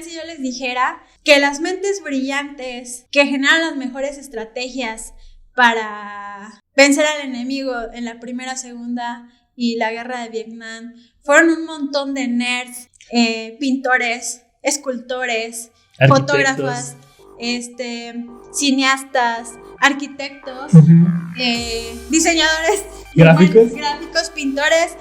sentirían si yo les dijera que las mentes brillantes que generan las mejores estrategias para vencer al enemigo en la Primera, Segunda y la Guerra de Vietnam fueron un montón de nerds, pintores, escultores, fotógrafas, cineastas, arquitectos, diseñadores, gráficos, pintores?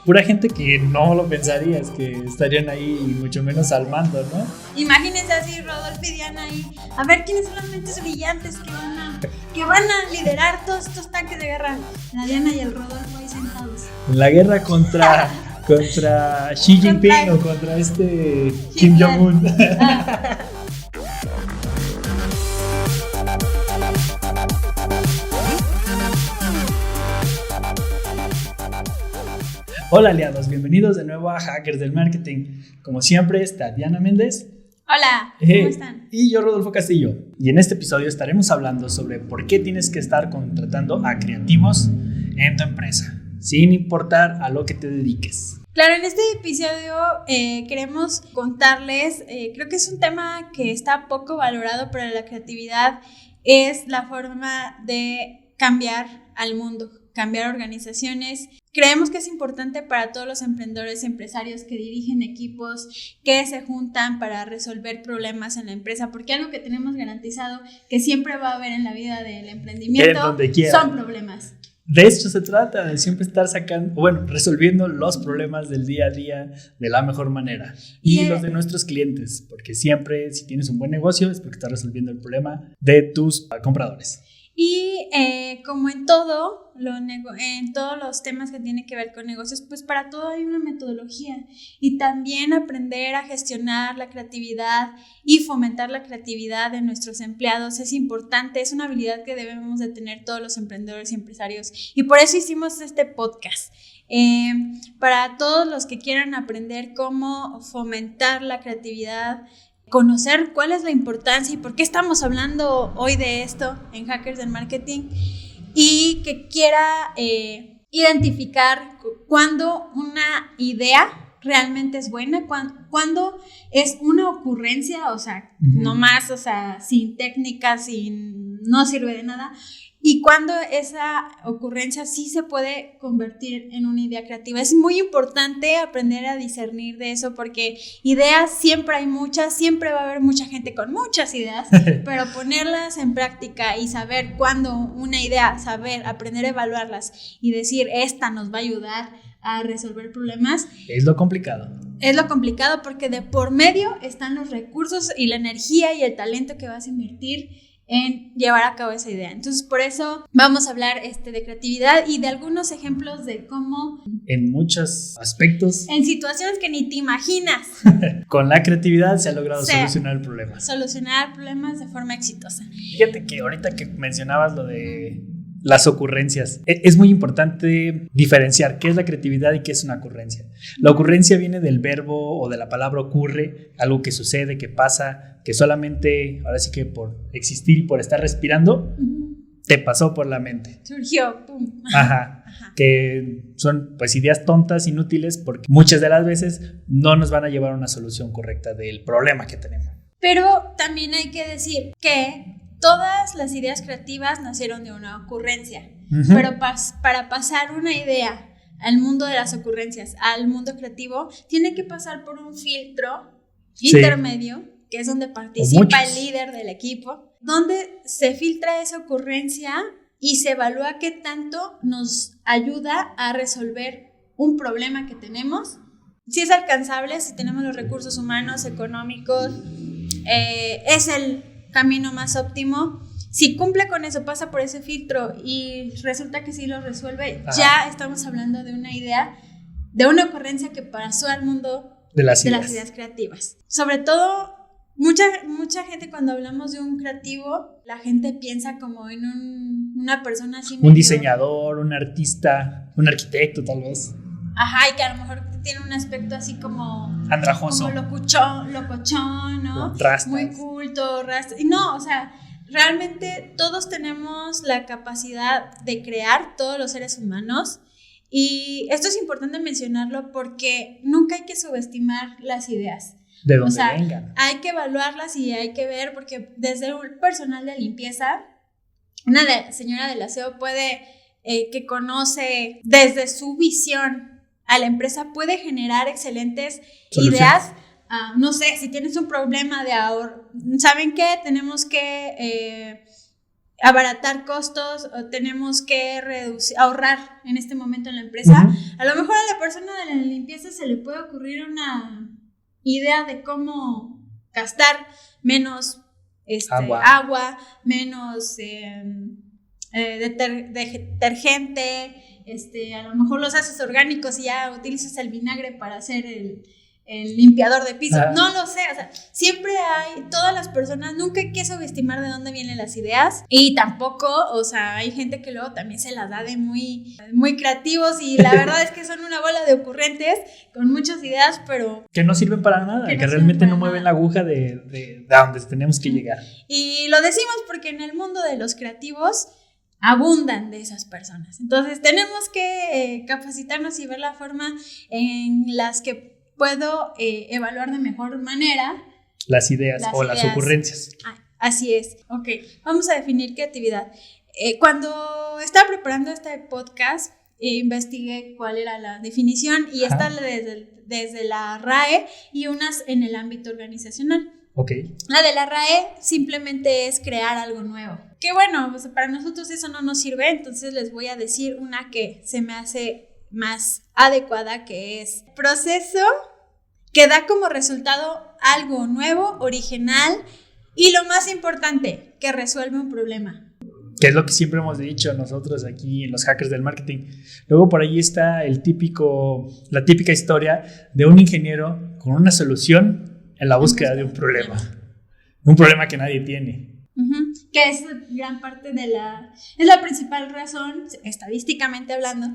Pura gente que no lo pensarías, que estarían ahí mucho menos al mando, ¿no? Imagínense así, Rodolfo y Diana ahí. A ver, ¿quiénes son las mentes brillantes que van a liderar todos estos tanques de guerra? La Diana y el Rodolfo ahí sentados. La guerra contra Xi Jinping o contra Kim Jong-un. Hola aliados, bienvenidos de nuevo a Hackers del Marketing. Como siempre está Diana Méndez. Hola, ¿cómo están? Y yo, Rodolfo Castillo. Y en este episodio estaremos hablando sobre por qué tienes que estar contratando a creativos en tu empresa, sin importar a lo que te dediques. Claro, en este episodio queremos contarles, creo que es un tema que está poco valorado, pero la creatividad es la forma de cambiar al mundo, cambiar organizaciones. Creemos que es importante para todos los emprendedores y empresarios que dirigen equipos, que se juntan para resolver problemas en la empresa, porque algo que tenemos garantizado que siempre va a haber en la vida del emprendimiento son problemas. De esto se trata, de siempre estar resolviendo los problemas del día a día de la mejor manera. Y los de nuestros clientes, porque siempre, si tienes un buen negocio, es porque estás resolviendo el problema de tus compradores. Y como en todos los temas que tienen que ver con negocios, pues para todo hay una metodología. Y también aprender a gestionar la creatividad y fomentar la creatividad de nuestros empleados es importante, es una habilidad que debemos de tener todos los emprendedores y empresarios. Y por eso hicimos este podcast. Para todos los que quieran aprender cómo fomentar la creatividad, conocer cuál es la importancia y por qué estamos hablando hoy de esto en Hackers del Marketing, y que quiera identificar cuándo una idea realmente es buena, cuándo es una ocurrencia, o sea, no más, o sea, sin técnica, no sirve de nada, y cuando esa ocurrencia sí se puede convertir en una idea creativa. Es muy importante aprender a discernir de eso, porque ideas siempre hay muchas, siempre va a haber mucha gente con muchas ideas, pero ponerlas en práctica y saber cuándo una idea, aprender a evaluarlas y decir, esta nos va a ayudar a resolver problemas. Es lo complicado. Es lo complicado porque de por medio están los recursos y la energía y el talento que vas a invertir en llevar a cabo esa idea. Entonces, por eso vamos a hablar de creatividad y de algunos ejemplos de cómo, en muchos aspectos, en situaciones que ni te imaginas, con la creatividad se ha logrado solucionar problemas. Solucionar problemas de forma exitosa. Fíjate que ahorita que mencionabas lo de las ocurrencias, es muy importante diferenciar qué es la creatividad y qué es una ocurrencia. La ocurrencia viene del verbo o de la palabra ocurre, algo que sucede, que pasa, que solamente, ahora sí que por existir y por estar respirando, te pasó por la mente. Surgió, pum. Ajá. Que son pues ideas tontas, inútiles, porque muchas de las veces no nos van a llevar a una solución correcta del problema que tenemos. Pero también hay que decir que todas las ideas creativas nacieron de una ocurrencia, pero para pasar una idea al mundo de las ocurrencias, al mundo creativo, tiene que pasar por un filtro intermedio, que es donde participa el líder del equipo, donde se filtra esa ocurrencia y se evalúa qué tanto nos ayuda a resolver un problema que tenemos, si es alcanzable, si tenemos los recursos humanos, económicos, es el camino más óptimo. Si cumple con eso, pasa por ese filtro y resulta que sí lo resuelve, ya estamos hablando de una idea, de una ocurrencia que pasó al mundo de las ideas creativas. Sobre todo, mucha gente, cuando hablamos de un creativo, la gente piensa como en una persona así, un diseñador, un artista, un arquitecto tal vez. Ajá, y que a lo mejor tiene un aspecto así como andrajoso, como locochón, ¿no? Rastas. Muy culto, rastas. Y no, o sea, realmente todos tenemos la capacidad de crear, todos los seres humanos. Y esto es importante mencionarlo porque nunca hay que subestimar las ideas. De donde o sea, vengan. Hay que evaluarlas y hay que ver, porque desde un personal de limpieza, una señora del aseo puede, que conoce desde su visión a la empresa, puede generar excelentes ideas. No sé, si tienes un problema de ahorro, ¿saben qué? Tenemos que abaratar costos, o tenemos que ahorrar en este momento en la empresa. A lo mejor a la persona de la limpieza se le puede ocurrir una idea de cómo gastar menos agua, menos detergente, a lo mejor los haces orgánicos y ya utilizas el vinagre para hacer el limpiador de piso. No lo sé, o sea, siempre hay, todas las personas, nunca hay que subestimar de dónde vienen las ideas, y tampoco, o sea, hay gente que luego también se las da de muy, muy creativos, y la verdad es que son una bola de ocurrentes con muchas ideas, pero que no sirven para nada, que realmente no mueven la aguja de a donde tenemos que llegar. Y lo decimos porque en el mundo de los creativos abundan de esas personas. Entonces tenemos que capacitarnos y ver la forma en las que puedo evaluar de mejor manera las ideas o las ocurrencias. Así es. Ok, vamos a definir creatividad. Cuando estaba preparando este podcast, investigué cuál era la definición, y está desde la RAE y unas en el ámbito organizacional. Okay. La de la RAE simplemente es crear algo nuevo. Que bueno, pues para nosotros eso no nos sirve, entonces les voy a decir una que se me hace más adecuada, que es proceso que da como resultado algo nuevo, original, y lo más importante, que resuelve un problema. Que es lo que siempre hemos dicho nosotros aquí en los Hackers del Marketing. Luego por ahí está la típica historia de un ingeniero con una solución en la búsqueda de un problema que nadie tiene. Que es gran parte es la principal razón, estadísticamente hablando,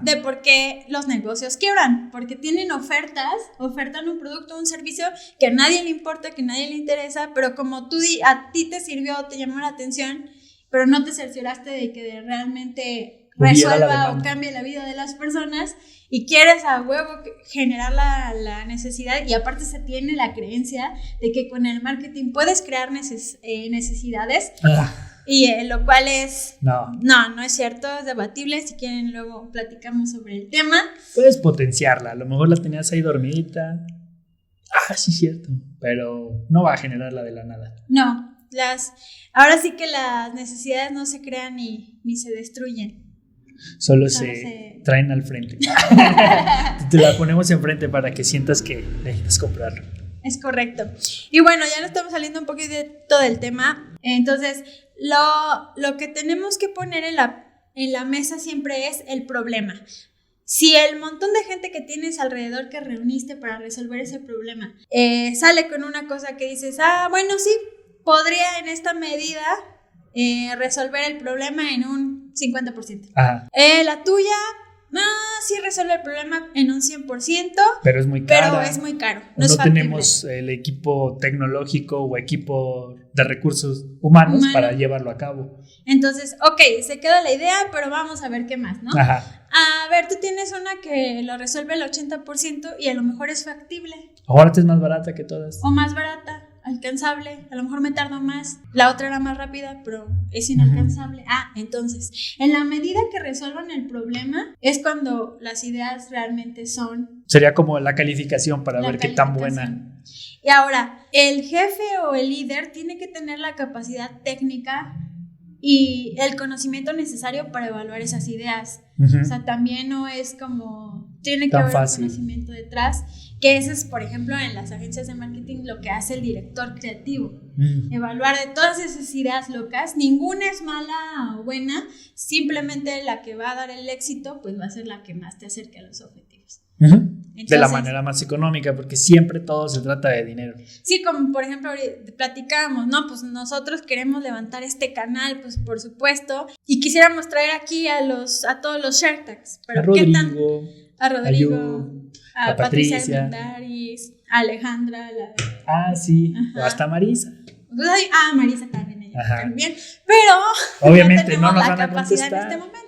de por qué los negocios quiebran, porque tienen ofertan un producto o un servicio que a nadie le importa, que a nadie le interesa, pero como a ti te sirvió, te llamó la atención, pero no te cercioraste de que realmente resuelva o cambie la vida de las personas, y quieres a huevo generar la necesidad, y aparte se tiene la creencia de que con el marketing puedes crear necesidades, y lo cual es no es cierto, es debatible. Si quieren luego platicamos sobre el tema. Puedes potenciarla, a lo mejor la tenías ahí dormidita, sí cierto, pero no va a generarla de la nada. No, ahora sí que las necesidades no se crean ni se destruyen. Solo se traen al frente. Te la ponemos enfrente para que sientas que necesitas comprarlo. Es correcto. Y bueno, ya nos estamos saliendo un poquito del tema. Entonces, lo que tenemos que poner en la mesa siempre es el problema. Si el montón de gente que tienes alrededor que reuniste para resolver ese problema sale con una cosa que dices, bueno, sí, podría en esta medida resolver el problema en un 50%. La tuya, sí resuelve el problema en un 100%, pero es muy caro. No tenemos el equipo tecnológico o equipo de recursos humanos para llevarlo a cabo. Entonces, se queda la idea, pero vamos a ver qué más, ¿no? A ver, tú tienes una que lo resuelve el 80% y a lo mejor es factible. Ahora es más barata que todas. O más barata, alcanzable, a lo mejor me tardo más. La otra era más rápida, pero es inalcanzable. Entonces, en la medida que resuelvan el problema, es cuando las ideas realmente son... Sería como la calificación para ver qué tan buena. Y ahora, el jefe o el líder tiene que tener la capacidad técnica y el conocimiento necesario para evaluar esas ideas. O sea, también no es como... Tiene que haber un conocimiento detrás, que eso es, por ejemplo, en las agencias de marketing lo que hace el director creativo. Evaluar de todas esas ideas locas, ninguna es mala o buena, simplemente la que va a dar el éxito, pues va a ser la que más te acerque a los objetivos. Entonces, de la manera más económica, porque siempre todo se trata de dinero. Sí, como por ejemplo platicábamos, ¿no? Pues nosotros queremos levantar este canal, pues por supuesto, y quisiéramos traer aquí a todos los Shark Tanks, pero a Rodrigo, a Patricia Armendariz, a Alejandra, sí, o hasta Marisa. Marisa también, también, pero obviamente no nos la van a capacidad contestar. en este momento,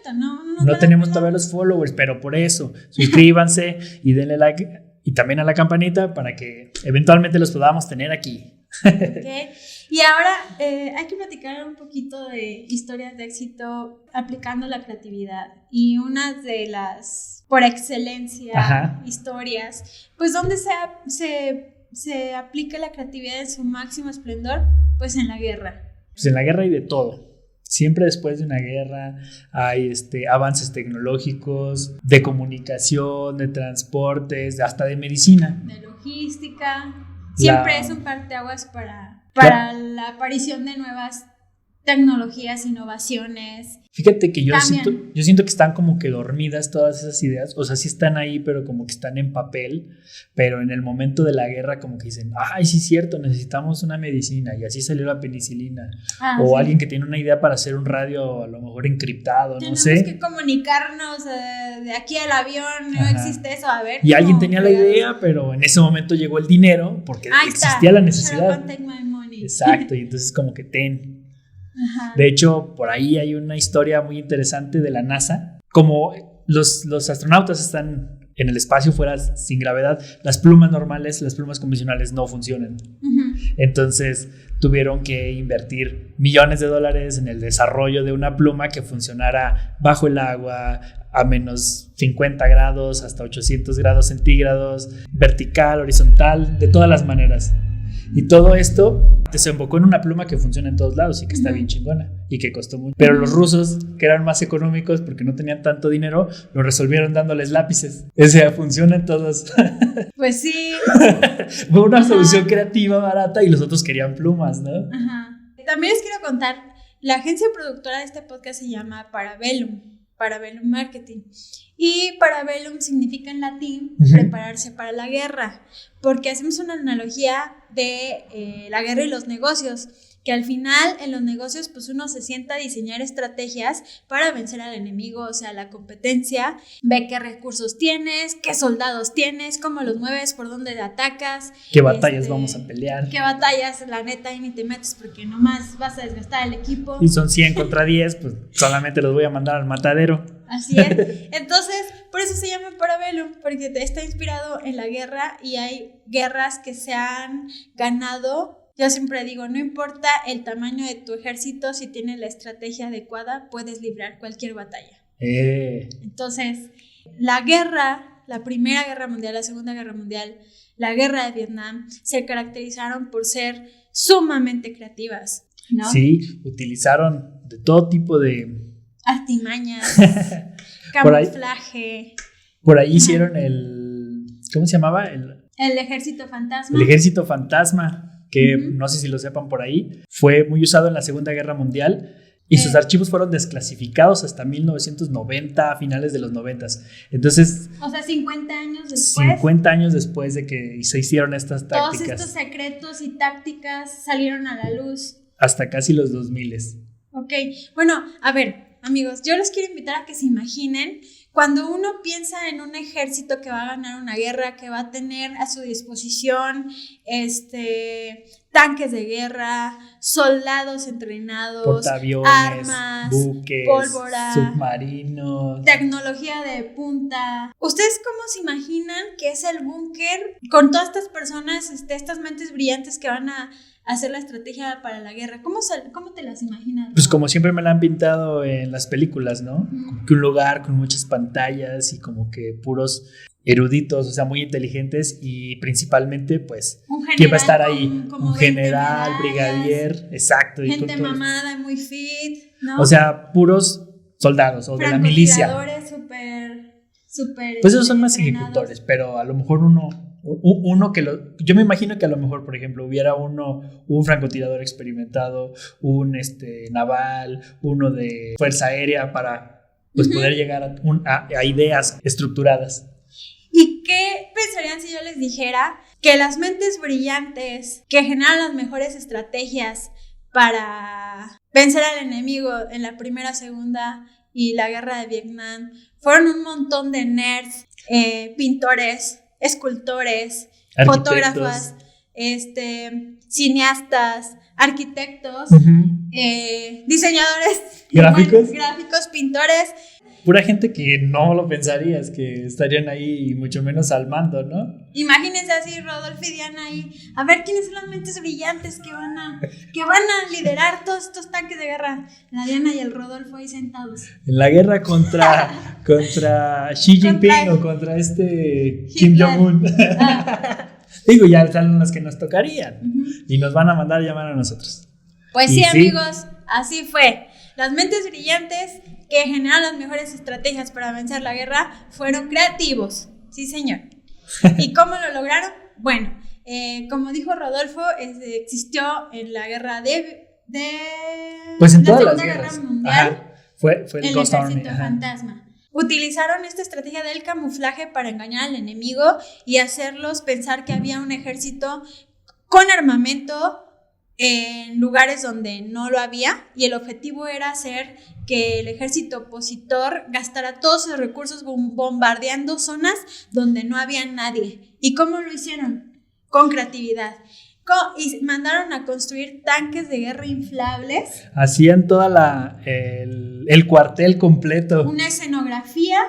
no tenemos todavía los followers, pero por eso suscríbanse y denle like y también a la campanita para que eventualmente los podamos tener aquí. Okay. Y ahora hay que platicar un poquito de historias de éxito aplicando la creatividad. Y una de las, por excelencia, historias, pues donde se aplica la creatividad en su máximo esplendor, pues en la guerra. Pues en la guerra hay de todo. Siempre después de una guerra hay avances tecnológicos, de comunicación, de transportes, hasta de medicina. De logística. Siempre es un parteaguas para la aparición de nuevas tecnologías, innovaciones. Fíjate que yo siento que están como que dormidas todas esas ideas. O sea, sí están ahí, pero como que están en papel. Pero en el momento de la guerra como que dicen, ay, sí es cierto, necesitamos una medicina. Y así salió la penicilina. O alguien que tiene una idea para hacer un radio a lo mejor encriptado, no sé. Tenemos que comunicarnos de aquí al avión, no existe eso, a ver. Y alguien tenía la idea, pero en ese momento llegó el dinero porque existía la necesidad. Exacto, y entonces como que De hecho, por ahí hay una historia muy interesante de la NASA. Como los astronautas están en el espacio fuera sin gravedad, las plumas normales, las plumas convencionales no funcionan. Entonces tuvieron que invertir millones de dólares en el desarrollo de una pluma que funcionara bajo el agua, a menos 50 grados, hasta 800 grados centígrados, vertical, horizontal, de todas las maneras. Y todo esto desembocó en una pluma que funciona en todos lados y que está bien chingona y que costó mucho. Pero los rusos, que eran más económicos porque no tenían tanto dinero, lo resolvieron dándoles lápices. O sea, funciona en todos. Pues sí. Fue una solución creativa, barata, y los otros querían plumas, ¿no? También les quiero contar, la agencia productora de este podcast se llama Parabellum Marketing. Y Parabellum significa en latín prepararse para la guerra, porque hacemos una analogía de la guerra y los negocios, que al final en los negocios pues uno se sienta a diseñar estrategias para vencer al enemigo, o sea, la competencia, ve qué recursos tienes, qué soldados tienes, cómo los mueves, por dónde te atacas, qué batallas vamos a pelear, qué batallas, la neta, y ni te metes porque nomás vas a desgastar el equipo. Y son 100 contra 10, pues solamente los voy a mandar al matadero. Así es. Entonces, por eso se llama Parabellum, porque está inspirado en la guerra y hay guerras que se han ganado. Yo siempre digo, no importa el tamaño de tu ejército, si tienes la estrategia adecuada, puedes librar cualquier batalla. Entonces, la guerra, la Primera Guerra Mundial, la Segunda Guerra Mundial, la Guerra de Vietnam, se caracterizaron por ser sumamente creativas, ¿no? Sí, utilizaron de todo tipo de artimañas, camuflaje. Por ahí hicieron el... ¿Cómo se llamaba? El ejército fantasma. El ejército fantasma, que no sé si lo sepan por ahí, fue muy usado en la Segunda Guerra Mundial y sus archivos fueron desclasificados hasta 1990, a finales de los 90. Entonces... O sea, 50 años después. 50 años después de que se hicieron estas tácticas. Todos estos secretos y tácticas salieron a la luz. Hasta casi los 2000. Ok, bueno, a ver, amigos, yo les quiero invitar a que se imaginen cuando uno piensa en un ejército que va a ganar una guerra, que va a tener a su disposición tanques de guerra, soldados entrenados, portaaviones, armas, buques, pólvora, submarinos, tecnología de punta. ¿Ustedes cómo se imaginan que es el búnker con todas estas personas, estas mentes brillantes que van a hacer la estrategia para la guerra? ¿Cómo te las imaginas? Pues como siempre me la han pintado en las películas, ¿no? Como que un lugar con muchas pantallas y como que puros eruditos, o sea, muy inteligentes, y principalmente, pues, ¿quién va a estar ahí? Un general, brigadier, exacto. Gente mamada, muy fit, ¿no? O sea, puros soldados o de la milicia. Francotiradores súper. Pues esos son más ejecutores, pero a lo mejor uno que yo me imagino que a lo mejor, por ejemplo, hubiera un francotirador experimentado, un naval, uno de fuerza aérea para pues poder llegar a ideas estructuradas. ¿Y qué pensarían si yo les dijera que las mentes brillantes que generan las mejores estrategias para vencer al enemigo en la Primera, Segunda y la Guerra de Vietnam fueron un montón de nerds, pintores, escultores, fotógrafas, cineastas, arquitectos, diseñadores, gráficos, pintores, pura gente que no lo pensarías, que estarían ahí mucho menos al mando, ¿no? Imagínense así, Rodolfo y Diana ahí, a ver quiénes son las mentes brillantes que van a liderar todos estos tanques de guerra. La Diana y el Rodolfo ahí sentados. En la guerra contra Xi Jinping o contra Kim Jong-un. Digo, ya salen los que nos tocarían y nos van a mandar a llamar a nosotros. Pues sí, amigos, así fue. Las mentes brillantes que generaron las mejores estrategias para vencer la guerra fueron creativos. Sí, señor. ¿Y cómo lo lograron? Bueno, como dijo Rodolfo, existió en la guerra pues en la todas Segunda las guerras. Guerra Mundial. Fue el Ghost ejército Army. fantasma. Utilizaron esta estrategia del camuflaje para engañar al enemigo y hacerlos pensar que había un ejército con armamento en lugares donde no lo había, y el objetivo era hacer que el ejército opositor gastara todos sus recursos bombardeando zonas donde no había nadie. ¿Y cómo lo hicieron? Con creatividad. Y mandaron a construir tanques de guerra inflables. Hacían toda el cuartel completo. Una escenografía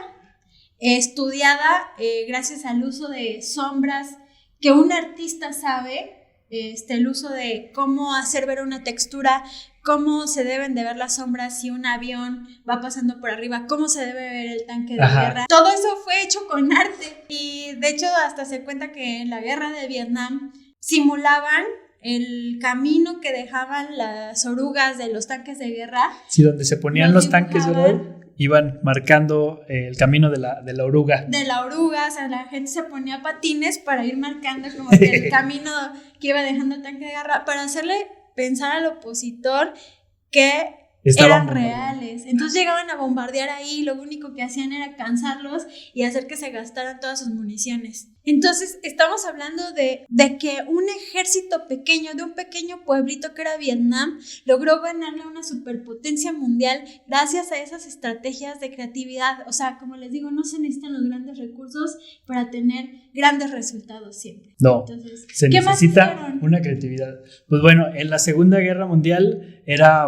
estudiada gracias al uso de sombras que un artista sabe. El uso de cómo hacer ver una textura, cómo se deben de ver las sombras si un avión va pasando por arriba, cómo se debe ver el tanque de guerra. Todo eso fue hecho con arte, y de hecho hasta se cuenta que en la guerra de Vietnam simulaban el camino que dejaban las orugas de los tanques de guerra. Sí, donde se ponían los tanques, ¿verdad? Iban marcando el camino de la oruga. De la oruga, o sea, la gente se ponía patines para ir marcando como que el camino que iba dejando el tanque de guerra, para hacerle pensar al opositor que eran reales. Entonces llegaban a bombardear ahí, lo único que hacían era cansarlos y hacer que se gastaran todas sus municiones. Entonces estamos hablando de que un ejército pequeño, de un pequeño pueblito que era Vietnam, logró ganarle a una superpotencia mundial gracias a esas estrategias de creatividad. O sea, como les digo, no se necesitan los grandes recursos para tener grandes resultados siempre. No, entonces, se necesita una creatividad. Pues bueno, en la Segunda Guerra Mundial era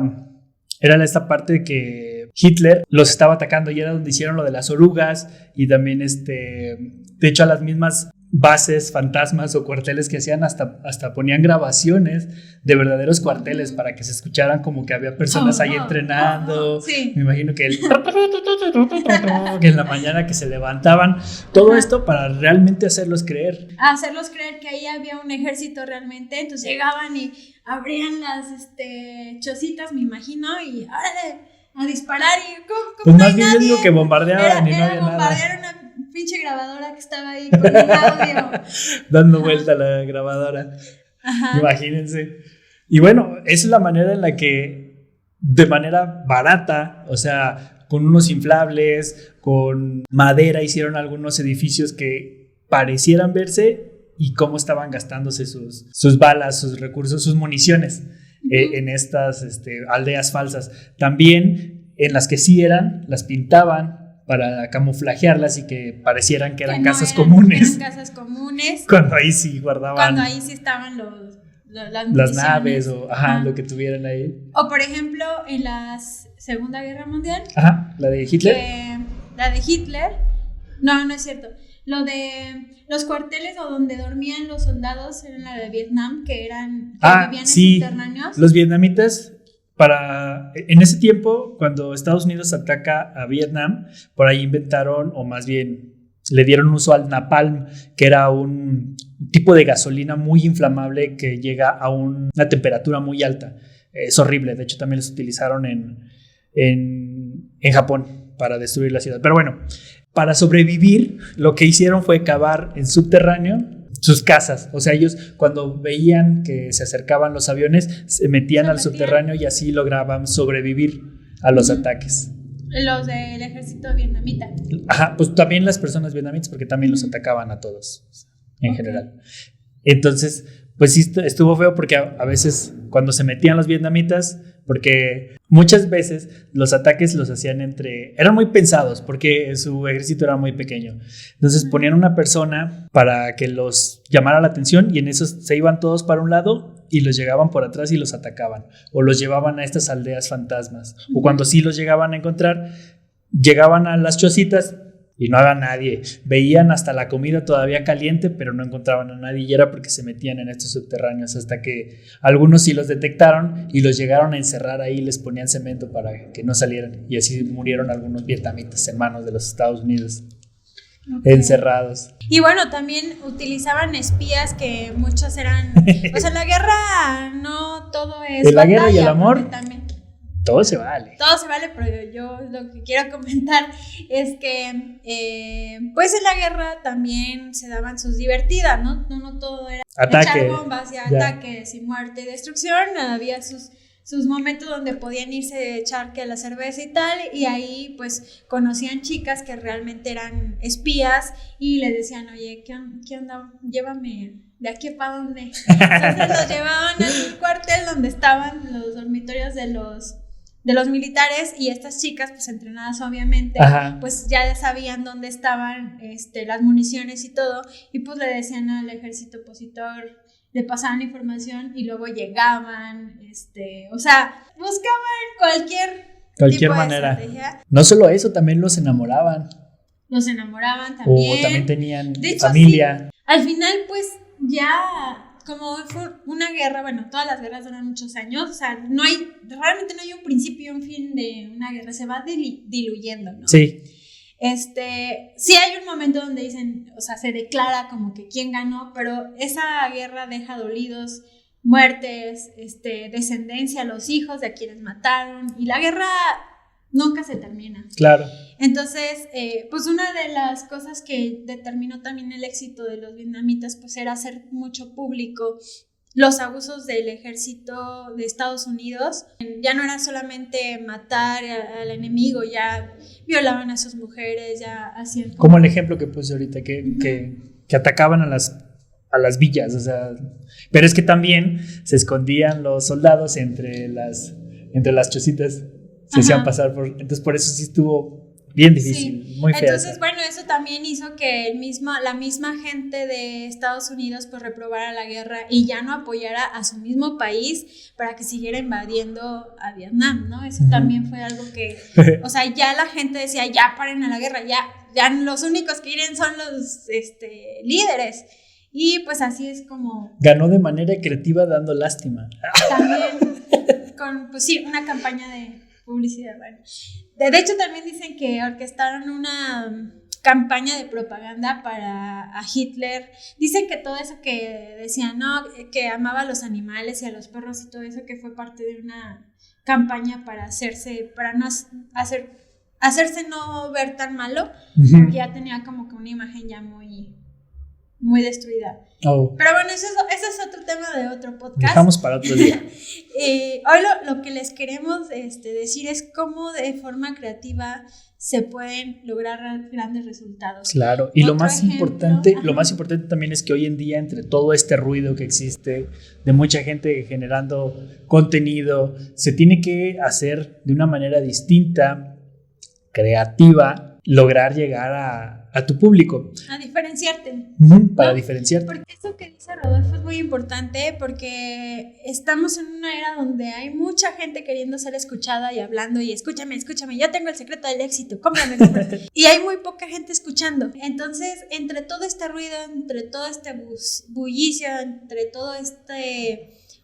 esta parte de que Hitler los estaba atacando, y era donde hicieron lo de las orugas, y también de hecho a las mismas bases fantasmas o cuarteles que hacían, hasta ponían grabaciones de verdaderos cuarteles para que se escucharan como que había personas ahí entrenando. Sí. Me imagino que que en la mañana que se levantaban, todo esto para realmente hacerlos creer que ahí había un ejército realmente. Entonces llegaban y abrían las chocitas, me imagino, y órale, a disparar, y pues más bien yo digo que bombardeaban y no había bombardear nada. Una pinche grabadora que estaba ahí con el audio dando vuelta a la grabadora. Imagínense. Y bueno, esa es la manera en la que, de manera barata, o sea, con unos inflables, con madera, hicieron algunos edificios que parecieran verse, y cómo estaban gastándose sus balas, sus recursos, sus municiones en estas aldeas falsas. También en las que sí eran, las pintaban para camuflajearlas y que parecieran que eran casas comunes. Eran casas comunes. Cuando ahí sí guardaban. Cuando ahí sí estaban las naves o lo que tuvieran ahí. O por ejemplo, en la Segunda Guerra Mundial. La de Hitler. La de Hitler. No es cierto. Lo de los cuarteles o donde dormían los soldados era la de Vietnam, que vivían en subterráneos. Los vietnamitas, en ese tiempo, cuando Estados Unidos ataca a Vietnam, por ahí inventaron, o más bien le dieron uso al napalm, que era un tipo de gasolina muy inflamable que llega a una temperatura muy alta. Es horrible, de hecho también los utilizaron en Japón para destruir la ciudad. Pero bueno, para sobrevivir, lo que hicieron fue cavar en subterráneo sus casas. O sea, ellos cuando veían que se acercaban los aviones, se metían al subterráneo y así lograban sobrevivir a los ataques. Los del ejército vietnamita. Pues también las personas vietnamitas, porque también los atacaban a todos en general. Entonces, pues sí, estuvo feo porque a veces cuando se metían los vietnamitas, porque muchas veces los ataques los hacían eran muy pensados porque su ejército era muy pequeño. Entonces ponían una persona para que los llamara la atención, y en eso se iban todos para un lado y los llegaban por atrás y los atacaban, o los llevaban a estas aldeas fantasmas. O cuando sí los llegaban a encontrar, llegaban a las chocitas y no había nadie. Veían hasta la comida todavía caliente, pero no encontraban a nadie, y era porque se metían en estos subterráneos, hasta que algunos sí los detectaron y los llegaron a encerrar ahí, les ponían cemento para que no salieran, y así murieron algunos vietnamitas en manos de los Estados Unidos. Okay. Encerrados. Y bueno, también utilizaban espías, que muchos eran, pues en la guerra no todo es en la guerra y el amor también, todo se vale, pero yo lo que quiero comentar es que pues en la guerra también se daban sus divertidas, ¿no? No todo era echar bombas y ataques y muerte y destrucción. Había sus momentos donde podían irse a echar que la cerveza y tal, y ahí pues conocían chicas que realmente eran espías y les decían, oye, ¿qué onda? Llévame de aquí para dónde. Entonces los llevaban al cuartel donde estaban los dormitorios de los militares, y estas chicas, pues entrenadas obviamente, ajá, pues ya sabían dónde estaban las municiones y todo, y pues le decían al ejército opositor, le pasaban información y luego llegaban, o sea, buscaban cualquier manera. No solo eso, también los enamoraban. Los enamoraban también. O también tenían familia. Sí, al final, pues ya, como fue una guerra, bueno, todas las guerras duran muchos años, o sea, realmente no hay un principio y un fin de una guerra, se va diluyendo, ¿no? Sí. Sí hay un momento donde dicen, o sea, se declara como que quién ganó, pero esa guerra deja dolidos, muertes, descendencia, los hijos de quienes mataron, y la guerra nunca se termina. Claro. Entonces, pues una de las cosas que determinó también el éxito de los vietnamitas, pues era hacer mucho público los abusos del ejército de Estados Unidos. Ya no era solamente matar al enemigo, ya violaban a sus mujeres, ya hacían... Como el ejemplo que puse ahorita, que atacaban a las villas, o sea... Pero es que también se escondían los soldados entre las chocitas, se hacían pasar por... Entonces por eso sí estuvo bien difícil, sí, muy fea. Entonces, bueno, eso también hizo que la misma gente de Estados Unidos pues reprobara la guerra y ya no apoyara a su mismo país para que siguiera invadiendo a Vietnam, ¿no? Eso también fue algo que, o sea, ya la gente decía, ya paren a la guerra, ya los únicos que iren son los líderes. Y pues así es como... Ganó de manera creativa dando lástima. También con, pues sí, una campaña de publicidad, bueno. De hecho, también dicen que orquestaron una campaña de propaganda para a Hitler. Dicen que todo eso que decían, no, que amaba a los animales y a los perros y todo eso, que fue parte de una campaña para no hacerse no ver tan malo, porque ya tenía como que una imagen ya muy destruida. Oh. Pero bueno, ese es otro tema de otro podcast. Dejamos para otro día. Hoy lo que les queremos decir es cómo de forma creativa se pueden lograr grandes resultados. Claro, y lo más importante también es que hoy en día, entre todo este ruido que existe de mucha gente generando contenido, se tiene que hacer de una manera distinta, creativa, lograr llegar a tu público. A diferenciarte. Para diferenciarte. Porque eso que dice Rodolfo es muy importante, porque estamos en una era donde hay mucha gente queriendo ser escuchada y hablando y escúchame, yo tengo el secreto del éxito, cómprame. Y hay muy poca gente escuchando. Entonces, entre todo este ruido, entre todo este bullicio, entre todo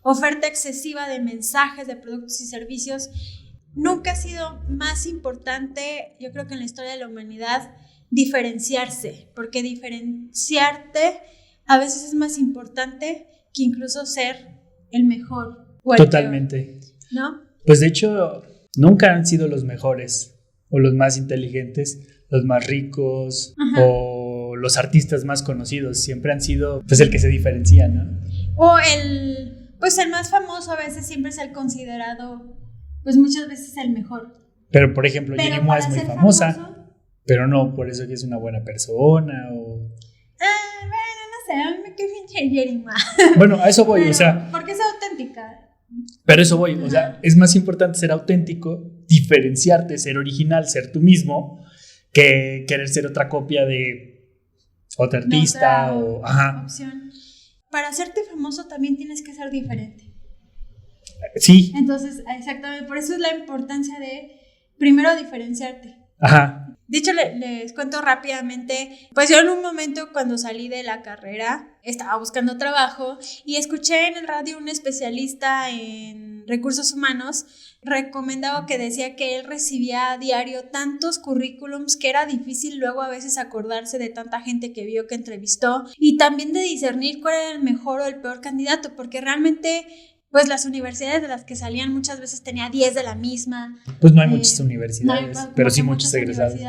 oferta excesiva de mensajes, de productos y servicios, nunca ha sido más importante, yo creo que en la historia de la humanidad, diferenciarse, porque diferenciarte a veces es más importante que incluso ser el mejor o el totalmente peor, ¿no? Pues de hecho nunca han sido los mejores o los más inteligentes, los más ricos o los artistas más conocidos, siempre han sido pues el que se diferencia, ¿no? O el más famoso a veces siempre es el considerado pues muchas veces el mejor. Pero por ejemplo Jenny Mua es muy famosa, pero no por eso que es una buena persona o... bueno, no sé, a mí me quedé pinche Jenny Mua. Bueno, a eso voy, o sea... Porque es auténtica. Pero eso voy, o sea, es más importante ser auténtico, diferenciarte, ser original, ser tú mismo, que querer ser otra copia de otro artista o... opción. Para hacerte famoso también tienes que ser diferente. Sí. Entonces, exactamente, por eso es la importancia de primero diferenciarte. Ajá. De hecho, les cuento rápidamente, pues yo en un momento cuando salí de la carrera estaba buscando trabajo y escuché en el radio un especialista en recursos humanos recomendaba que decía que él recibía a diario tantos currículums que era difícil luego a veces acordarse de tanta gente que vio, que entrevistó y también de discernir cuál era el mejor o el peor candidato, porque realmente pues las universidades de las que salían muchas veces tenía 10 de la misma. Pues no hay muchas universidades, no hay, pero sí muchos egresados.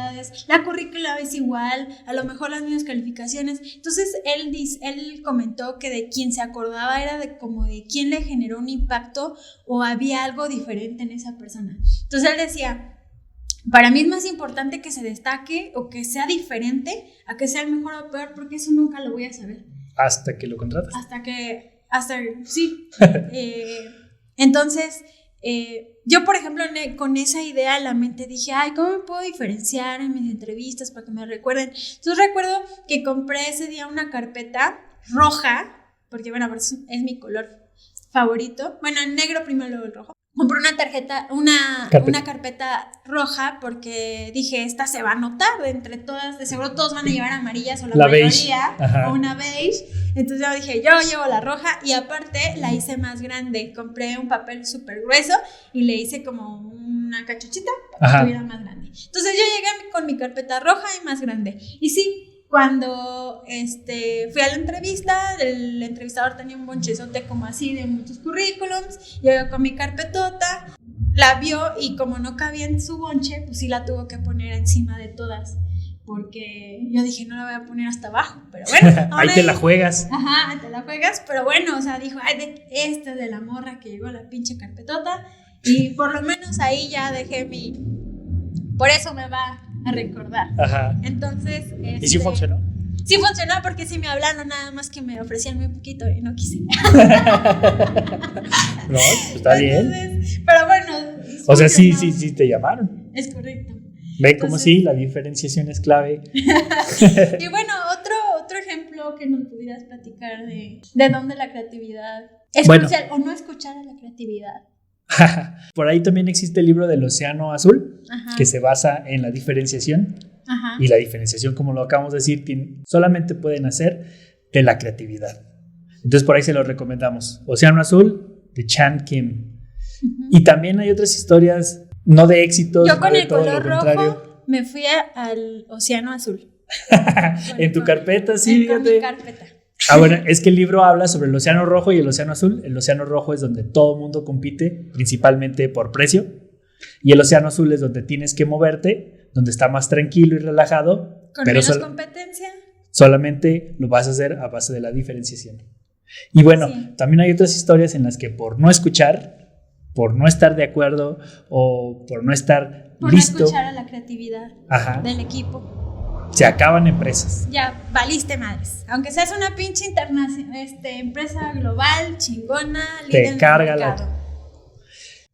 La currícula es igual, a lo mejor las mismas calificaciones. Entonces él comentó que de quien se acordaba era de como de quién le generó un impacto o había algo diferente en esa persona. Entonces él decía, para mí es más importante que se destaque o que sea diferente a que sea el mejor o peor, porque eso nunca lo voy a saber. Hasta que lo contratas. Sí. Entonces, yo, por ejemplo, con esa idea en la mente dije, ay, ¿cómo me puedo diferenciar en mis entrevistas para que me recuerden? Entonces recuerdo que compré ese día una carpeta roja, porque bueno, es mi color favorito. Bueno, el negro primero, luego el rojo. Compré una carpeta roja porque dije, esta se va a notar de entre todas, de seguro todos van a llevar amarillas o la mayoría, o una beige. Entonces yo dije, yo llevo la roja y aparte la hice más grande. Compré un papel súper grueso y le hice como una cachuchita para que estuviera más grande. Entonces yo llegué con mi carpeta roja y más grande. Y sí, cuando fui a la entrevista, el entrevistador tenía un bonchezote como así de muchos currículums, yo con mi carpetota, la vio y como no cabía en su bonche, pues sí la tuvo que poner encima de todas, porque yo dije, no la voy a poner hasta abajo, pero bueno. Ahí te la juegas. Ajá, te la juegas, pero bueno, o sea, dijo, ay, esta es de la morra que llegó a la pinche carpetota, y por lo menos ahí ya dejé por eso me va a recordar. Ajá. Entonces, ¿y sí funcionó? Sí funcionó porque sí me hablaron, nada más que me ofrecían muy poquito y no quise. No, pues está bien. Pero bueno. O sea, sí te llamaron. Es correcto. Ve como sí, la diferenciación es clave. Y bueno, otro ejemplo que nos pudieras platicar de dónde la creatividad escuchar o no escuchar a la creatividad. Por ahí también existe el libro del Océano Azul, ajá, que se basa en la diferenciación. Ajá. Y la diferenciación, como lo acabamos de decir, solamente puede nacer de la creatividad. Entonces por ahí se lo recomendamos. Océano Azul, de Chan Kim. Uh-huh. Y también hay otras historias, no de éxitos. Yo con el color rojo me fui al Océano Azul. En tu carpeta, sí, fíjate. En mi carpeta. Bueno, es que el libro habla sobre el océano rojo y el océano azul. El océano rojo es donde todo el mundo compite, principalmente por precio. Y el océano azul es donde tienes que moverte, donde está más tranquilo y relajado. Con menos competencia. Solamente lo vas a hacer a base de la diferenciación. Y bueno, sí, también hay otras historias en las que por no escuchar, por no estar de acuerdo o por no estar listo. Por no escuchar a la creatividad, ajá, del equipo. Se acaban empresas. Ya valiste madres. Aunque seas una pinche empresa global, chingona, líder te carga mercado.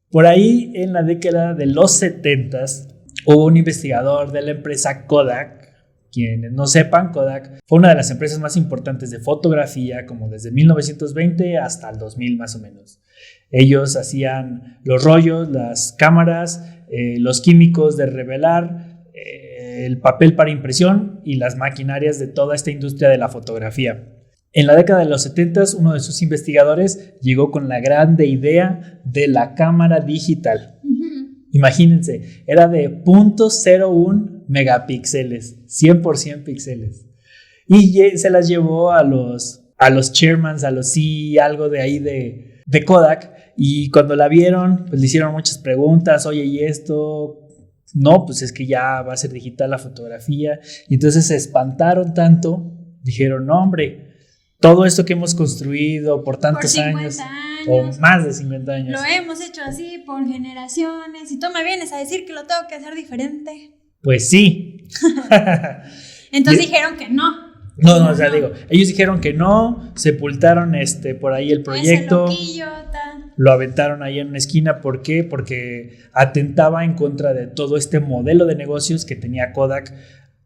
Por ahí, en la década de los 70s, hubo un investigador de la empresa Kodak. Quienes no sepan, Kodak fue una de las empresas más importantes de fotografía, como desde 1920 hasta el 2000 más o menos. Ellos hacían los rollos, las cámaras, los químicos de revelar, el papel para impresión y las maquinarias de toda esta industria de la fotografía. En la década de los 70s, uno de sus investigadores llegó con la grande idea de la cámara digital. Uh-huh. Imagínense, era de 0.01 megapíxeles, 100% píxeles. Y se las llevó a los chairmans, a los algo de ahí de Kodak. Y cuando la vieron, pues le hicieron muchas preguntas. Oye, ¿y esto? No, pues es que ya va a ser digital la fotografía. Y entonces se espantaron tanto, dijeron, no hombre, todo esto que hemos construido por tantos años, o más de 50 años, lo hemos hecho así por generaciones y tú me vienes a decir que lo tengo que hacer diferente. Pues sí. Entonces dijeron que no. No, o sea, digo, ellos dijeron que no, sepultaron por ahí el proyecto. Ese loquillo, lo aventaron ahí en una esquina. ¿Por qué? Porque atentaba en contra de todo este modelo de negocios que tenía Kodak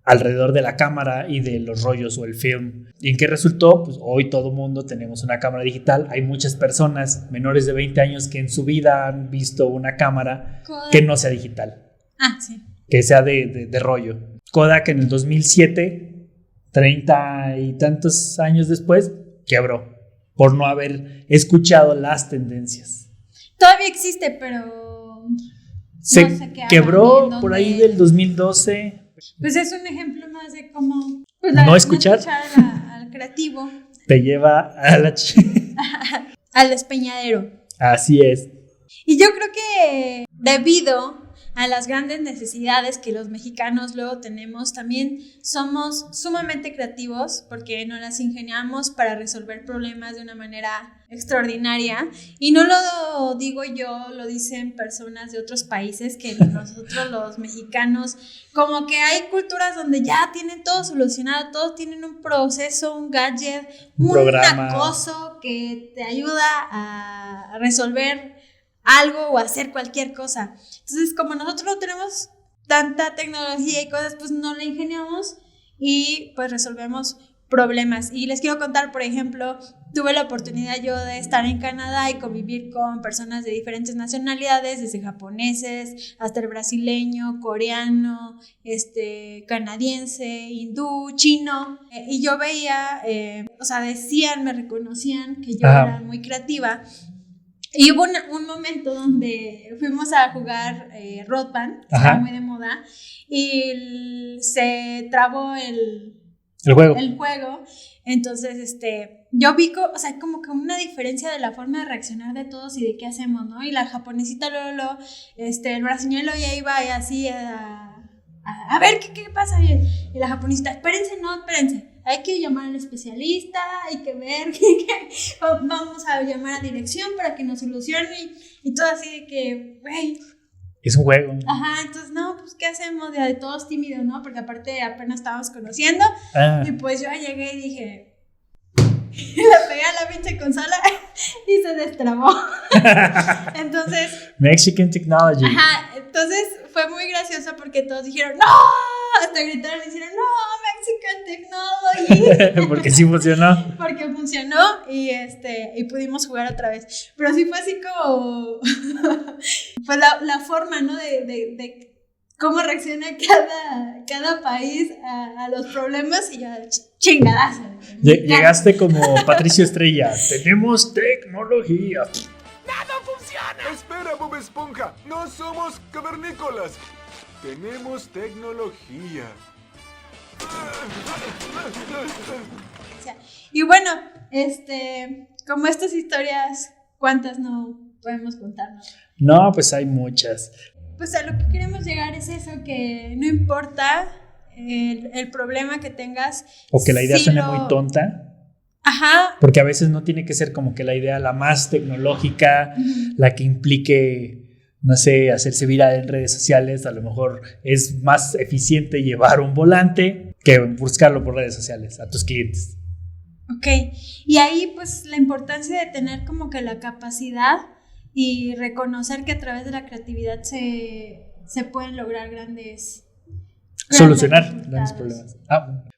alrededor de la cámara y de los rollos o el film. ¿Y en qué resultó? Pues hoy todo mundo tenemos una cámara digital. Hay muchas personas menores de 20 años que en su vida han visto una cámara Kodak que no sea digital. Ah, sí. que sea de rollo. Kodak en el 2007, 30 y tantos años después, quebró por no haber escuchado las tendencias. Todavía existe, pero Se no sé qué quebró hagan, por ahí del 2012. Pues es un ejemplo más de cómo pues, no escuchar al creativo. Te lleva a la al despeñadero. Así es. Y yo creo que debido a las grandes necesidades que los mexicanos luego tenemos, también somos sumamente creativos porque nos las ingeniamos para resolver problemas de una manera extraordinaria. Y no lo digo yo, lo dicen personas de otros países, que nosotros los mexicanos, como que hay culturas donde ya tienen todo solucionado, todos tienen un proceso, un gadget, un programa, acoso que te ayuda a resolver algo o hacer cualquier cosa. Entonces, como nosotros no tenemos tanta tecnología y cosas, pues no la ingeniamos y pues resolvemos problemas. Y les quiero contar, por ejemplo, tuve la oportunidad yo de estar en Canadá y convivir con personas de diferentes nacionalidades, desde japoneses hasta el brasileño, coreano, canadiense, hindú, chino, y yo veía, o sea, decían, me reconocían que yo era muy creativa. Y hubo un momento donde fuimos a jugar Rock Band, estaba muy de moda, y se trabó el juego. Entonces, yo vi, o sea, como que una diferencia de la forma de reaccionar de todos y de qué hacemos, ¿no? Y la japonesita el brasileño ya iba así a ver qué pasa. Y la japonesita, espérense, hay que llamar al especialista, hay que ver vamos a llamar a dirección para que nos solucione y todo así de que, güey. Es un juego. Ajá, entonces, no, pues, ¿qué hacemos? De todos tímidos, ¿no? Porque aparte apenas estábamos conociendo. Y pues yo llegué y dije... le pegué a la pinche consola y se destrabó. Entonces... Mexican Technology. Ajá, entonces fue muy gracioso porque todos dijeron ¡no! Hasta gritaron y dijeron ¡no! Mexican Technology. Porque sí funcionó. Porque funcionó y pudimos jugar otra vez. Pero sí fue así como pues la forma, ¿no? De cómo reacciona cada país a los problemas y ya chingadazo. Llegaste como Patricio Estrella. Tenemos tecnología. ¡Nada funciona! Espera, Bob Esponja. No somos cavernícolas. Tenemos tecnología. Y bueno, como estas historias, ¿cuántas no podemos contarnos? No, pues hay muchas. Pues a lo que queremos llegar es eso, que no importa el problema que tengas. O que la idea suene muy tonta. Ajá. Porque a veces no tiene que ser como que la idea la más tecnológica, la que implique, no sé, hacerse viral en redes sociales. A lo mejor es más eficiente llevar un volante que buscarlo por redes sociales a tus clientes. Ok, y ahí pues la importancia de tener como que la capacidad y reconocer que a través de la creatividad se pueden lograr solucionar grandes problemas.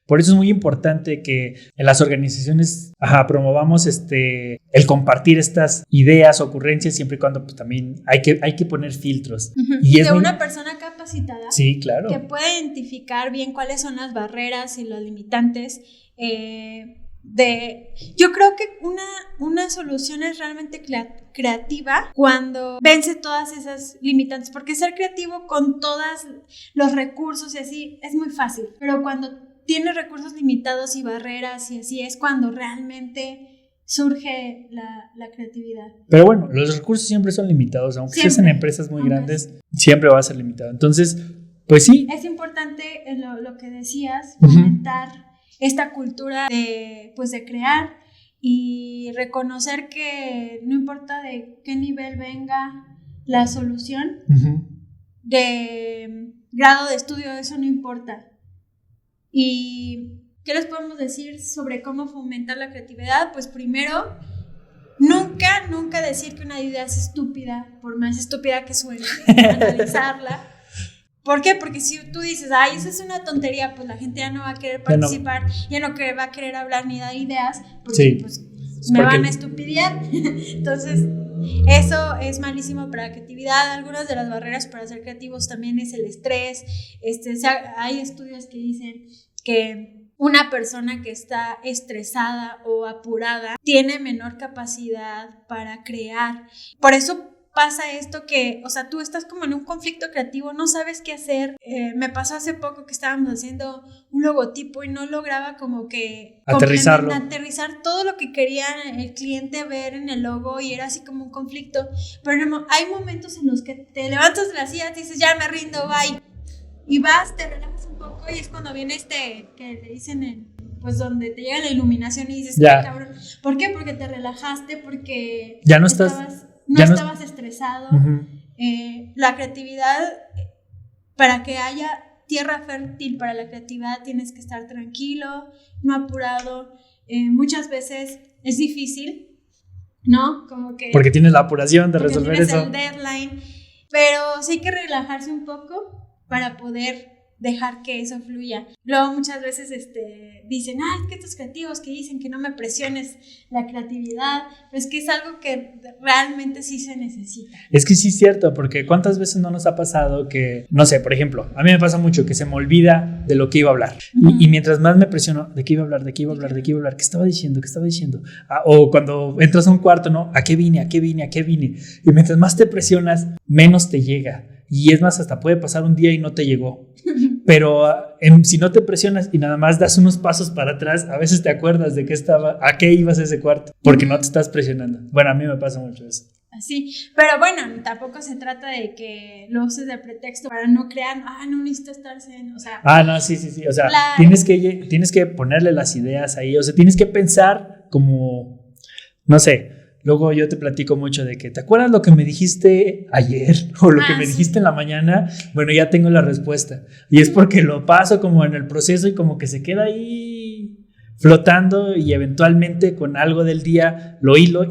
Por eso es muy importante que en las organizaciones promovamos el compartir estas ideas, ocurrencias, siempre y cuando pues, también hay que poner filtros. Y de una persona capacitada, sí, claro, que puede identificar bien cuáles son las barreras y los limitantes. Yo creo que una solución es realmente creativa cuando vence todas esas limitantes, porque ser creativo con todos los recursos y así es muy fácil, pero cuando tienes recursos limitados y barreras y así es cuando realmente surge la creatividad. Pero bueno, los recursos siempre son limitados, aunque estés en empresas muy grandes, siempre va a ser limitado. Entonces, pues sí. Es importante lo que decías, fomentar esta cultura de crear y reconocer que no importa de qué nivel venga la solución, de grado de estudio, eso no importa. ¿Y qué les podemos decir sobre cómo fomentar la creatividad? Pues primero, nunca decir que una idea es estúpida, por más estúpida que suene, analizarla. ¿Por qué? Porque si tú dices, eso es una tontería, pues la gente ya no va a querer participar, ya no va a querer hablar ni dar ideas, porque pues me van a estupidear. Entonces, Eso es malísimo para la creatividad. Algunas de las barreras para ser creativos también es el estrés. O sea, hay estudios que dicen que una persona que está estresada o apurada tiene menor capacidad para crear. Por eso pasa esto que, o sea, tú estás como en un conflicto creativo, no sabes qué hacer. Me pasó hace poco que estábamos haciendo un logotipo y no lograba como que aterrizar todo lo que quería el cliente ver en el logo, y era así como un conflicto. Pero hay momentos en los que te levantas de la silla y dices, ya me rindo, bye. Y vas, te relajas un poco, y es cuando viene que le dicen pues donde te llega la iluminación y dices, ya. Cabrón. ¿Por qué? Porque te relajaste, porque ya no estabas estresado. Uh-huh. La creatividad, para que haya tierra fértil para la creatividad, tienes que estar tranquilo, no apurado. Muchas veces es difícil, ¿no? Como que porque tienes la apuración de resolver eso. El deadline, pero sí hay que relajarse un poco para poder dejar que eso fluya. Luego muchas veces dicen, es que estos creativos que dicen que no me presiones la creatividad, pero es que es algo que realmente sí se necesita. Es que sí es cierto, porque ¿cuántas veces no nos ha pasado que, no sé, por ejemplo, a mí me pasa mucho que se me olvida de lo que iba a hablar, uh-huh. y mientras más me presiono, ¿de qué iba a hablar? ¿Qué estaba diciendo? O cuando entras a un cuarto, ¿no? ¿A qué vine? Y mientras más te presionas, menos te llega. Y es más, hasta puede pasar un día y no te llegó. Pero si no te presionas y nada más das unos pasos para atrás, a veces te acuerdas de a qué ibas a ese cuarto, porque no te estás presionando. Bueno, a mí me pasa mucho eso. Así, pero bueno, tampoco se trata de que lo uses de pretexto para no crear, no necesito estarse en, o sea... no, sí, o sea, tienes que ponerle las ideas ahí, o sea, tienes que pensar como, no sé... Luego yo te platico mucho de que, ¿te acuerdas lo que me dijiste ayer? O lo que me dijiste en la mañana. Bueno, ya tengo la respuesta. Y es porque lo paso como en el proceso y como que se queda ahí flotando, y eventualmente con algo del día lo hilo,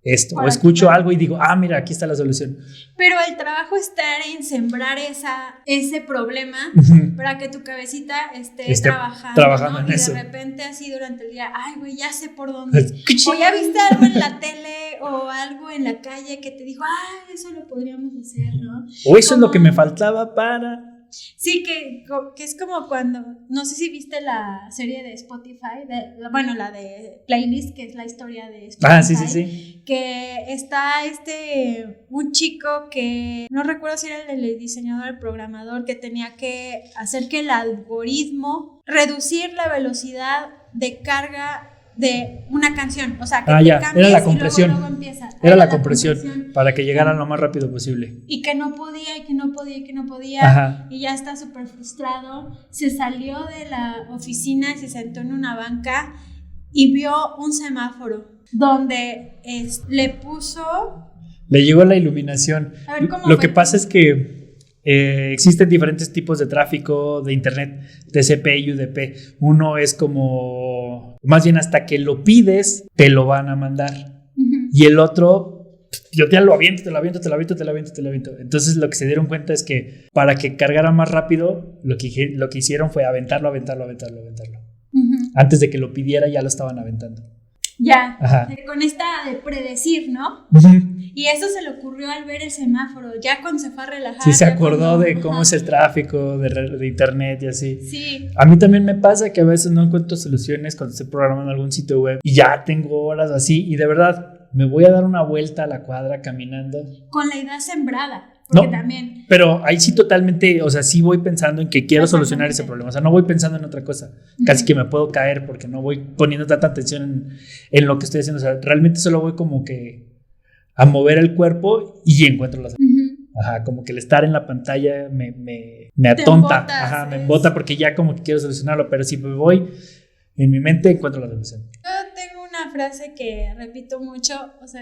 esto. O escucho algo y digo, mira, aquí está la solución. Pero el trabajo está en sembrar ese problema, uh-huh. para que tu cabecita esté trabajando, ¿no? En eso. Y de repente así durante el día, güey, ya sé por dónde. O ya viste algo en la tele o algo en la calle que te dijo, eso lo podríamos hacer, ¿no? O eso es lo que me faltaba para... Sí, que es como cuando, no sé si viste la serie de Spotify, la de Playlist, que es la historia de Spotify. Sí. Que está un chico que, no recuerdo si era el diseñador, el programador, que tenía que hacer que el algoritmo reducir la velocidad de carga de una canción, o sea, que te cambies, era la compresión. Y luego empieza. Era la compresión para que llegara lo más rápido posible. Y que no podía, Ajá. y ya está súper frustrado. Se salió de la oficina y se sentó en una banca y vio un semáforo donde le llegó la iluminación. A ver, ¿cómo lo fue? que pasa es que existen diferentes tipos de tráfico de internet, TCP y UDP. Uno es como, más bien hasta que lo pides, te lo van a mandar. Uh-huh. Y el otro, yo te lo aviento. Entonces lo que se dieron cuenta es que para que cargara más rápido, lo que hicieron fue aventarlo. Uh-huh. Antes de que lo pidiera, ya lo estaban aventando. Ya, ajá. Con esta de predecir, ¿no? Uh-huh. Y eso se le ocurrió al ver el semáforo, ya cuando se fue a relajar. Sí, se acordó de cómo es el tráfico de internet y así. Sí. A mí también me pasa que a veces no encuentro soluciones cuando estoy programando algún sitio web y ya tengo horas así, y de verdad me voy a dar una vuelta a la cuadra caminando. Con la idea sembrada. Porque también. Pero ahí sí totalmente, o sea, sí voy pensando en que quiero solucionar ese problema. O sea, no voy pensando en otra cosa. Uh-huh. Casi que me puedo caer porque no voy poniendo tanta atención en lo que estoy haciendo. O sea, realmente solo voy como que a mover el cuerpo y encuentro las... Uh-huh. Ajá, como que el estar en la pantalla me atonta. Ajá, me embota porque ya como que quiero solucionarlo. Pero si me voy en mi mente, encuentro la solución. Yo tengo una frase que repito mucho, o sea,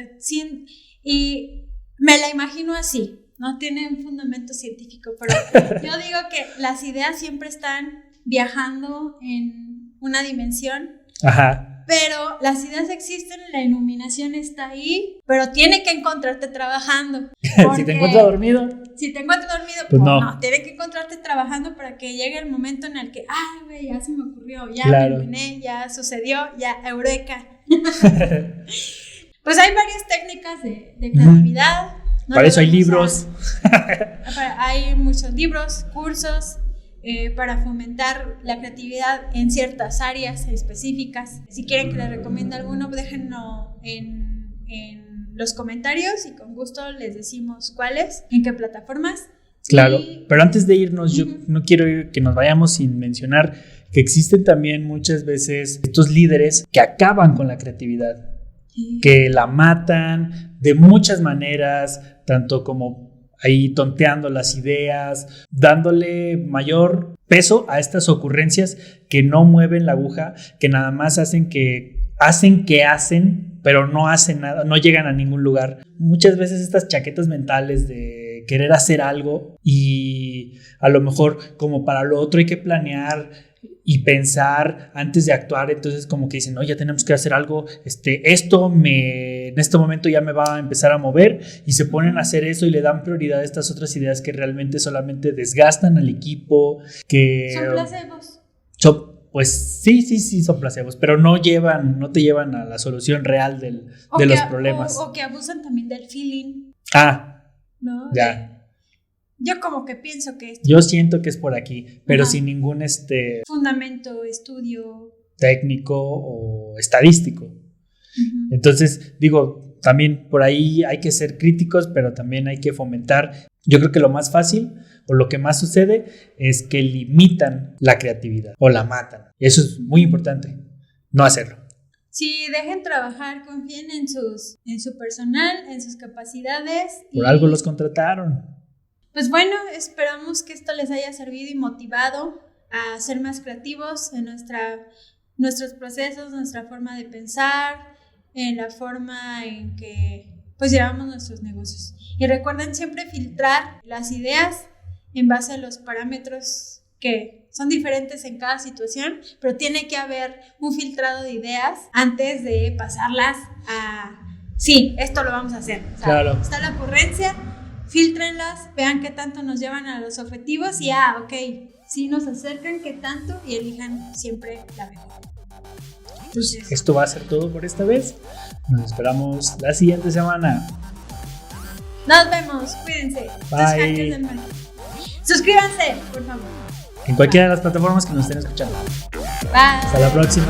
y me la imagino así. No tiene un fundamento científico, pero yo digo que las ideas siempre están viajando en una dimensión. Ajá. Pero las ideas existen, la iluminación está ahí, pero tiene que encontrarte trabajando. Si te encuentras dormido. Pues no, tiene que encontrarte trabajando para que llegue el momento en el que, güey, ya se me ocurrió, ya me iluminé, ya sucedió, ya, eureka. Pues hay varias técnicas de creatividad. No para eso hay libros. Hay muchos libros, cursos para fomentar la creatividad en ciertas áreas específicas. Si quieren que les recomiende alguno, déjenlo en los comentarios y con gusto les decimos cuáles, en qué plataformas. Claro, pero antes de irnos, yo no quiero que nos vayamos sin mencionar que existen también muchas veces estos líderes que acaban con la creatividad, que la matan de muchas maneras, tanto como ahí tonteando las ideas, dándole mayor peso a estas ocurrencias que no mueven la aguja, que nada más hacen, pero no hacen nada, no llegan a ningún lugar. Muchas veces estas chaquetas mentales de querer hacer algo y a lo mejor como para lo otro hay que planear y pensar antes de actuar, entonces como que dicen, no, ya tenemos que hacer algo, en este momento ya me va a empezar a mover, y se ponen a hacer eso y le dan prioridad a estas otras ideas que realmente solamente desgastan al equipo, que son placebos. Pues sí son placebos, pero no te llevan a la solución real de los problemas. O que abusan también del feeling. ¿No? Ya. Yo como que pienso que yo siento que es por aquí, pero sin ningún fundamento, estudio técnico o estadístico. Entonces, digo, también por ahí hay que ser críticos, pero también hay que fomentar. Yo creo que lo más fácil o lo que más sucede es que limitan la creatividad o la matan. Eso es muy importante, no hacerlo. Sí, dejen trabajar, confíen en su personal, en sus capacidades. Por algo los contrataron. Pues bueno, esperamos que esto les haya servido y motivado a ser más creativos en nuestros procesos, nuestra forma de pensar, en la forma en que pues llevamos nuestros negocios. Y recuerden siempre filtrar las ideas en base a los parámetros que son diferentes en cada situación, pero tiene que haber un filtrado de ideas antes de pasarlas a sí, esto lo vamos a hacer. O sea, claro. Está la ocurrencia, filtrenlas, vean qué tanto nos llevan a los objetivos y sí nos acercan qué tanto y elijan siempre la mejor. Pues esto va a ser todo por esta vez. Nos esperamos la siguiente semana. Nos vemos, cuídense. Bye. Suscríbanse, por favor. En cualquiera de las plataformas que nos estén escuchando. Bye. Hasta la próxima.